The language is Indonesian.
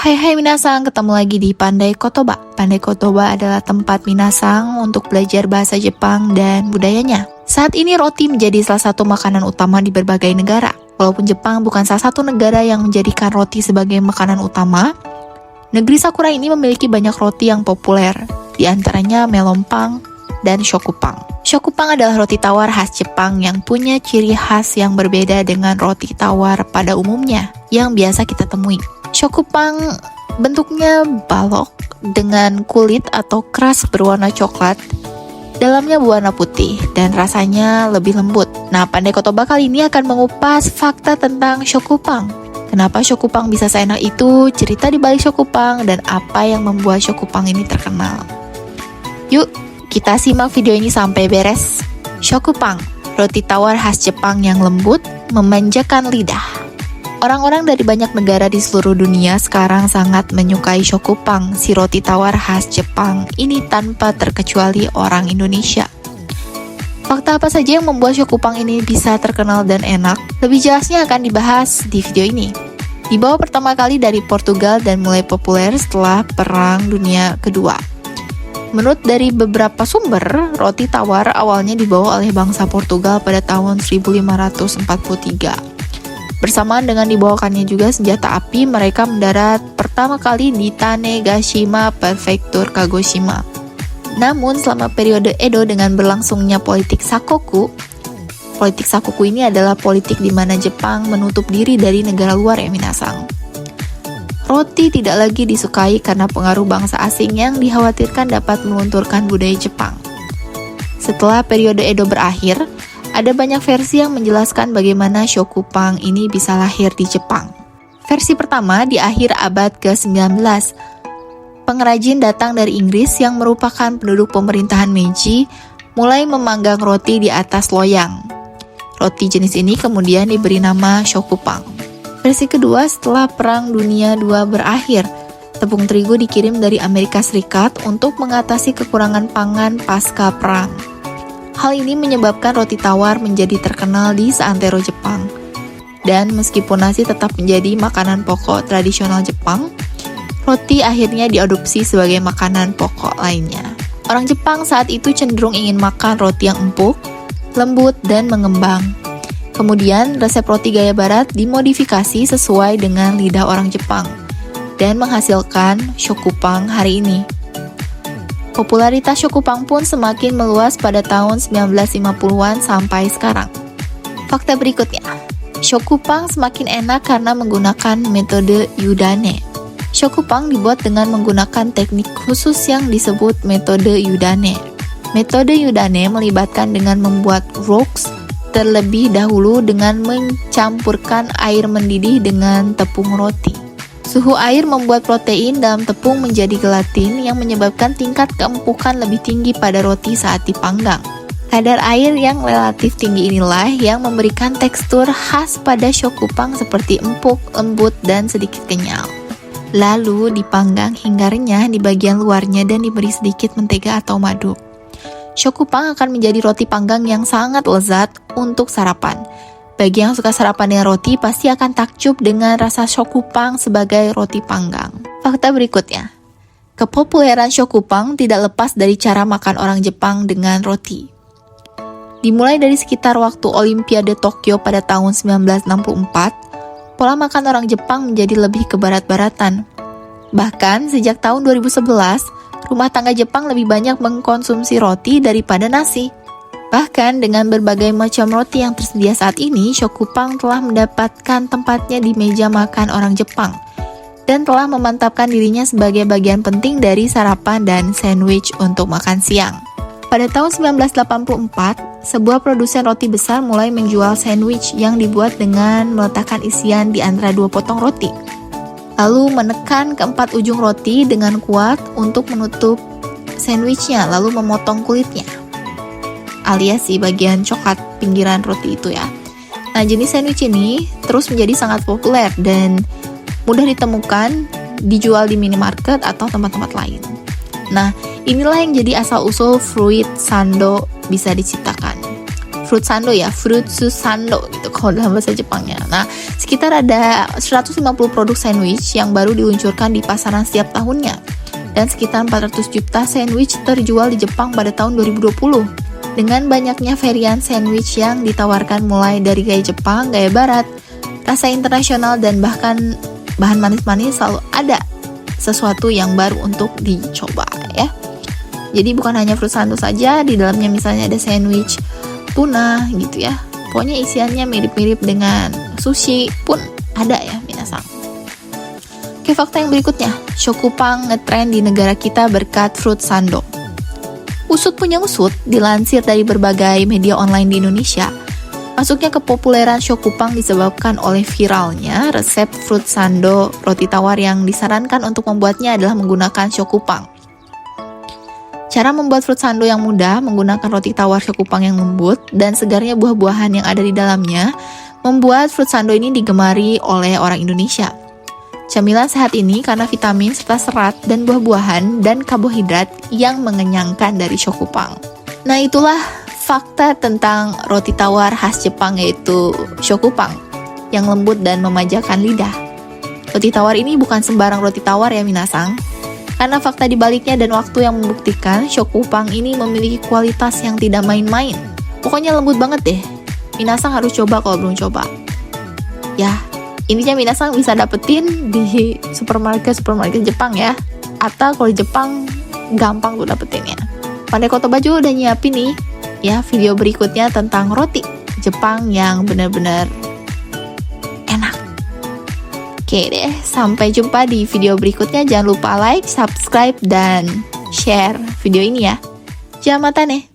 Hai minasang, ketemu lagi di Pandai Kotoba. Pandai Kotoba adalah tempat minasang untuk belajar bahasa Jepang dan budayanya. Saat ini roti menjadi salah satu makanan utama di berbagai negara. Walaupun Jepang bukan salah satu negara yang menjadikan roti sebagai makanan utama, negeri Sakura ini memiliki banyak roti yang populer, di antaranya melompang dan shokupang. Shokupang adalah roti tawar khas Jepang yang punya ciri khas yang berbeda dengan roti tawar pada umumnya yang biasa kita temui. Shokupang bentuknya balok dengan kulit atau crust berwarna coklat, dalamnya berwarna putih dan rasanya lebih lembut. Nah, Pandai Kotoba kali ini akan mengupas fakta tentang shokupang. Kenapa shokupang bisa seenak itu, cerita di balik shokupang, dan apa yang membuat shokupang ini terkenal. Yuk, kita simak video ini sampai beres. Shokupang, roti tawar khas Jepang yang lembut, memanjakan lidah. Orang-orang dari banyak negara di seluruh dunia sekarang sangat menyukai shokupang, si roti tawar khas Jepang ini tanpa terkecuali orang Indonesia. Fakta apa saja yang membuat shokupang ini bisa terkenal dan enak? Lebih jelasnya akan dibahas di video ini. Dibawa pertama kali dari Portugal dan mulai populer setelah Perang Dunia Kedua. Menurut dari beberapa sumber, roti tawar awalnya dibawa oleh bangsa Portugal pada tahun 1543. Bersamaan dengan dibawakannya juga senjata api, mereka mendarat pertama kali di Tanegashima, Prefektur Kagoshima. Namun selama periode Edo dengan berlangsungnya politik Sakoku ini adalah politik di mana Jepang menutup diri dari negara luar ya minasang. Roti tidak lagi disukai karena pengaruh bangsa asing yang dikhawatirkan dapat melunturkan budaya Jepang. Setelah periode Edo berakhir, ada banyak versi yang menjelaskan bagaimana shokupang ini bisa lahir di Jepang. Versi pertama di akhir abad ke-19. Pengrajin datang dari Inggris yang merupakan penduduk pemerintahan Meiji mulai memanggang roti di atas loyang. Roti jenis ini kemudian diberi nama shokupang. Versi kedua setelah Perang Dunia II berakhir, tepung terigu dikirim dari Amerika Serikat untuk mengatasi kekurangan pangan pasca perang. Hal ini menyebabkan roti tawar menjadi terkenal di seantero Jepang. Dan meskipun nasi tetap menjadi makanan pokok tradisional Jepang, roti akhirnya diadopsi sebagai makanan pokok lainnya. Orang Jepang saat itu cenderung ingin makan roti yang empuk, lembut, dan mengembang. Kemudian, resep roti gaya barat dimodifikasi sesuai dengan lidah orang Jepang dan menghasilkan shokupang hari ini. Popularitas shokupang pun semakin meluas pada tahun 1950-an sampai sekarang. Fakta berikutnya, shokupang semakin enak karena menggunakan metode yudane. Shokupang dibuat dengan menggunakan teknik khusus yang disebut metode yudane. Metode yudane melibatkan dengan membuat rokes terlebih dahulu dengan mencampurkan air mendidih dengan tepung roti. Suhu air membuat protein dalam tepung menjadi gelatin yang menyebabkan tingkat keempukan lebih tinggi pada roti saat dipanggang. Kadar air yang relatif tinggi inilah yang memberikan tekstur khas pada shokupang seperti empuk, lembut, dan sedikit kenyal. Lalu dipanggang hingga renyah di bagian luarnya dan diberi sedikit mentega atau madu. Shokupang akan menjadi roti panggang yang sangat lezat untuk sarapan. Bagi yang suka sarapan dengan roti, pasti akan takjub dengan rasa shokupang sebagai roti panggang. Fakta berikutnya, kepopuleran shokupang tidak lepas dari cara makan orang Jepang dengan roti. Dimulai dari sekitar waktu Olimpiade Tokyo pada tahun 1964, pola makan orang Jepang menjadi lebih ke barat-baratan. Bahkan sejak tahun 2011, rumah tangga Jepang lebih banyak mengkonsumsi roti daripada nasi. Bahkan dengan berbagai macam roti yang tersedia saat ini, shokupang telah mendapatkan tempatnya di meja makan orang Jepang dan telah memantapkan dirinya sebagai bagian penting dari sarapan dan sandwich untuk makan siang. Pada tahun 1984, sebuah produsen roti besar mulai menjual sandwich yang dibuat dengan meletakkan isian di antara dua potong roti, lalu menekan keempat ujung roti dengan kuat untuk menutup sandwichnya, lalu memotong kulitnya, alias si bagian coklat pinggiran roti itu ya. Nah, jenis sandwich ini terus menjadi sangat populer dan mudah ditemukan dijual di minimarket atau tempat-tempat lain. Nah, inilah yang jadi asal-usul fruit sando bisa diciptakan. fruit sando ya, fruit sando gitu kalau dalam bahasa Jepangnya. Nah, sekitar ada 150 produk sandwich yang baru diluncurkan di pasaran setiap tahunnya. Dan sekitar 400 juta sandwich terjual di Jepang pada tahun 2020. Dengan banyaknya varian sandwich yang ditawarkan mulai dari gaya Jepang, gaya barat, rasa internasional, dan bahkan bahan manis-manis, selalu ada sesuatu yang baru untuk dicoba ya. Jadi bukan hanya fruit sando saja, di dalamnya misalnya ada sandwich tuna gitu ya. Pokoknya isiannya mirip-mirip dengan sushi pun ada ya minasang. Oke, fakta yang berikutnya, Shokupang ngetrend di negara kita berkat fruit sando. Usut punya usut, dilansir dari berbagai media online di Indonesia, masuknya kepopuleran Shokupang disebabkan oleh viralnya resep fruit sando roti tawar yang disarankan untuk membuatnya adalah menggunakan Shokupang. Cara membuat fruit sando yang mudah menggunakan roti tawar Shokupang yang lembut dan segarnya buah-buahan yang ada di dalamnya membuat fruit sando ini digemari oleh orang Indonesia. Camilan sehat ini karena vitamin serta serat dan buah-buahan dan karbohidrat yang mengenyangkan dari Shokupang. Nah, itulah fakta tentang roti tawar khas Jepang yaitu Shokupang yang lembut dan memanjakan lidah. Roti tawar ini bukan sembarang roti tawar ya minasang. Karena fakta dibaliknya dan waktu yang membuktikan Shokupang ini memiliki kualitas yang tidak main-main. Pokoknya lembut banget deh. Minasang harus coba kalau belum coba. Ya, intinya minasang bisa dapetin di supermarket Jepang ya. Atau kalau di Jepang gampang tuh dapetinnya. Pandai Kotoba juga udah nyiapin nih ya video berikutnya tentang roti Jepang yang benar-benar enak. Oke deh, sampai jumpa di video berikutnya. Jangan lupa like, subscribe, dan share video ini ya. Jangan mata nih.